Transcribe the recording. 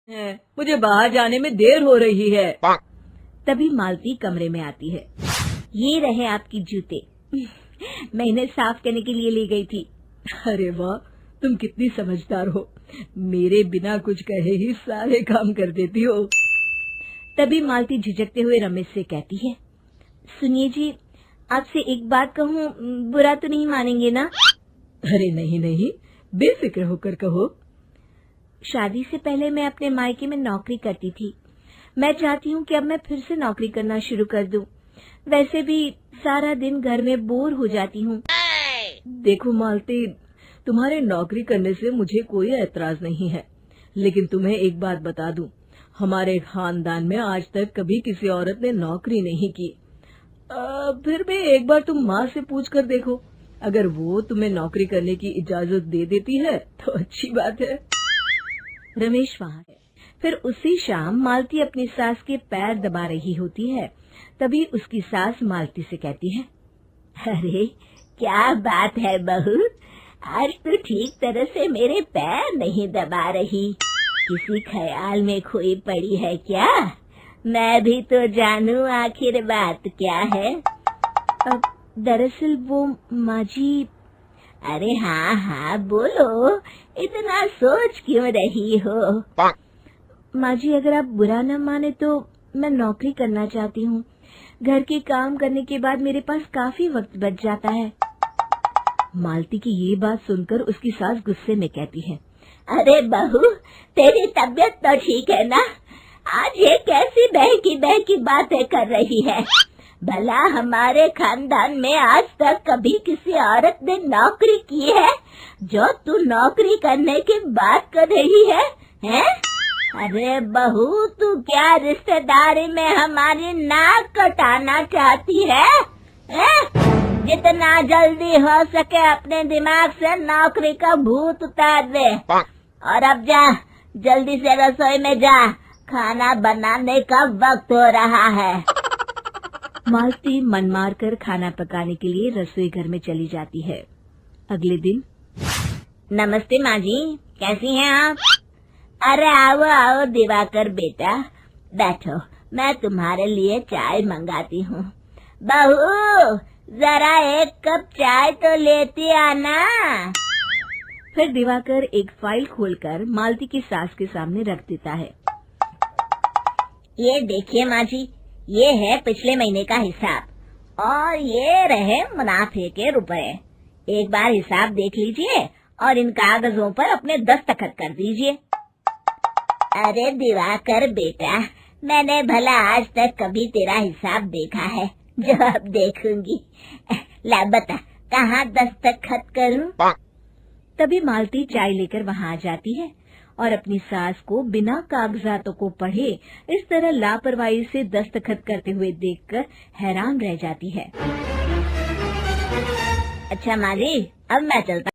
मुझे बाहर जाने में देर हो रही है। तभी मालती कमरे में आती है। ये रहे आपकी जूते। मैं इन्हें साफ करने के लिए ले गई थी। अरे वाह, तुम कितनी समझदार हो, मेरे बिना कुछ कहे ही सारे काम कर देती हो। तभी मालती झिझकते हुए रमेश से कहती है, सुनिए जी, आपसे एक बात कहूँ, बुरा तो नहीं मानेंगे ना? अरे नहीं नहीं, बेफिक्र होकर कहो। शादी से पहले मैं अपने मायके में नौकरी करती थी। मैं चाहती हूँ कि अब मैं फिर से नौकरी करना शुरू कर दूं। वैसे भी सारा दिन घर में बोर हो जाती हूँ। देखो मालती, तुम्हारे नौकरी करने से मुझे कोई ऐतराज नहीं है, लेकिन तुम्हें एक बात बता दूं, हमारे खानदान में आज तक कभी किसी औरत ने नौकरी नहीं की। फिर भी एक बार तुम माँ से पूछ कर देखो, अगर वो तुम्हें नौकरी करने की इजाजत दे देती है तो अच्छी बात है। रमेश वहाँ है। फिर उसी शाम मालती अपनी सास के पैर दबा रही होती है। तभी उसकी सास मालती से कहती है, अरे क्या बात है बहू, आज तो ठीक तरह से मेरे पैर नहीं दबा रही, किसी ख्याल में खोई पड़ी है क्या? मैं भी तो जानूं आखिर बात क्या है। दरअसल वो माँ जी। अरे हाँ हाँ बोलो, इतना सोच क्यों रही हो? माँ जी, अगर आप बुरा न माने तो मैं नौकरी करना चाहती हूँ। घर के काम करने के बाद मेरे पास काफी वक्त बच जाता है। मालती की ये बात सुनकर उसकी सास गुस्से में कहती है, अरे बहू, तेरी तबीयत तो ठीक है ना? आज ये कैसी बहकी बातें कर रही है? भला हमारे खानदान में आज तक कभी किसी औरत ने नौकरी की है जो तू नौकरी करने की बात कर रही है, हैं? अरे बहू, तू क्या रिश्तेदारी में हमारी नाक कटाना चाहती है? जितना जल्दी हो सके अपने दिमाग से नौकरी का भूत उतार दे, और अब जा, जल्दी से रसोई में जा, खाना बनाने का वक्त हो रहा है। मालती मन मार कर खाना पकाने के लिए रसोई घर में चली जाती है। अगले दिन। नमस्ते माँ जी, कैसी हैं आप? अरे आओ आओ दिवाकर बेटा, बैठो, मैं तुम्हारे लिए चाय मंगाती हूँ। बहू, जरा एक कप चाय तो लेती आना। फिर दिवाकर एक फाइल खोलकर मालती की सास के सामने रख देता है। ये देखिए माँ जी, ये है पिछले महीने का हिसाब और ये रहे मुनाफे के रुपए। एक बार हिसाब देख लीजिए और इन कागजों पर अपने दस्तखत कर दीजिए। अरे दिवाकर बेटा, मैंने भला आज तक कभी तेरा हिसाब देखा है जो अब देखूंगी? ला बता, कहाँ दस्तखत करूं? तभी मालती चाय लेकर वहाँ आ जाती है और अपनी सास को बिना कागजातों को पढ़े इस तरह लापरवाही से दस्तखत करते हुए देखकर हैरान रह जाती है। अच्छा माँ जी, अब मैं चलता